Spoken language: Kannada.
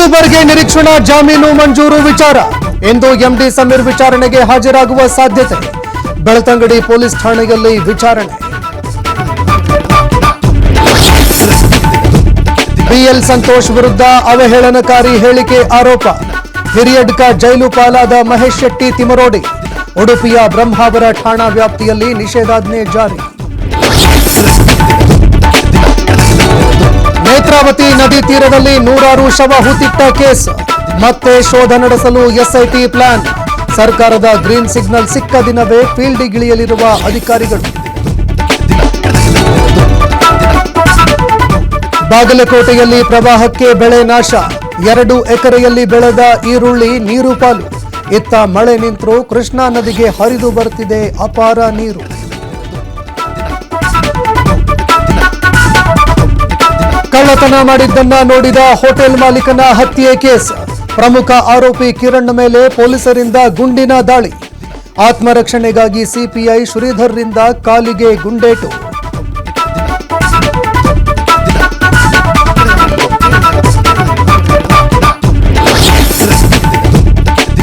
ಅಕ್ಟೋಬರ್ಗೆ ನಿರೀಕ್ಷಣಾ ಜಾಮೀನು ಮಂಜೂರು ವಿಚಾರ ಇಂದು ಎಂಡಿ ಸಮೀರ್ ವಿಚಾರಣೆಗೆ ಹಾಜರಾಗುವ ಸಾಧ್ಯತೆ. ಬೆಳ್ತಂಗಡಿ ಪೊಲೀಸ್ ಠಾಣೆಯಲ್ಲಿ ವಿಚಾರಣೆ. ಬಿಎಲ್ ಸಂತೋಷ್ ವಿರುದ್ಧ ಅವಹೇಳನಕಾರಿ ಹೇಳಿಕೆ ಆರೋಪ. ಹಿರಿಯಡ್ಕ ಜೈಲು ಪಾಲಾದ ಮಹೇಶ್ ಶೆಟ್ಟಿ ತಿಮರೋಡಿ. ಉಡುಪಿಯ ಬ್ರಹ್ಮಾವರ ಠಾಣಾ ವ್ಯಾಪ್ತಿಯಲ್ಲಿ ನಿಷೇಧಾಜ್ಞೆ ಜಾರಿ. ನೇತ್ರಾವತಿ ನದಿ ತೀರದಲ್ಲಿ ನೂರಾರು ಶವ ಹೂತಿಟ್ಟ ಕೇಸ್. ಮತ್ತೆ ಶೋಧ ನಡೆಸಲು ಎಸ್ಐಟಿ ಪ್ಲಾನ್. ಸರ್ಕಾರದ ಗ್ರೀನ್ ಸಿಗ್ನಲ್ ಸಿಕ್ಕ ದಿನವೇ ಫೀಲ್ಡ್ಗಿಳಿಯಲಿರುವ ಅಧಿಕಾರಿಗಳು. ಬಾಗಲಕೋಟೆಯಲ್ಲಿ ಪ್ರವಾಹಕ್ಕೆ ಬೆಳೆ ನಾಶ. 2 ಎಕರೆಯಲ್ಲಿ ಬೆಳೆದ ಈರುಳ್ಳಿ ನೀರು ಪಾಲು. ಇತ್ತ ಮಳೆ ನಿಂತರೂ ಕೃಷ್ಣಾ ನದಿಗೆ ಹರಿದು ಬರುತ್ತಿದೆ ಅಪಾರ ನೀರು. ಕಳ್ಳತನ ಮಾಡಿದ್ದನ್ನ ನೋಡಿದ ಹೋಟೆಲ್ ಮಾಲೀಕನ ಹತ್ಯೆ ಕೇಸ್. ಪ್ರಮುಖ ಆರೋಪಿ ಕಿರಣ್ ಮೇಲೆ ಪೊಲೀಸರಿಂದ ಗುಂಡಿನ ದಾಳಿ. ಆತ್ಮರಕ್ಷಣೆಗಾಗಿ ಸಿಪಿಐ ಶ್ರೀಧರ್ರಿಂದ ಕಾಲಿಗೆ ಗುಂಡೇಟು.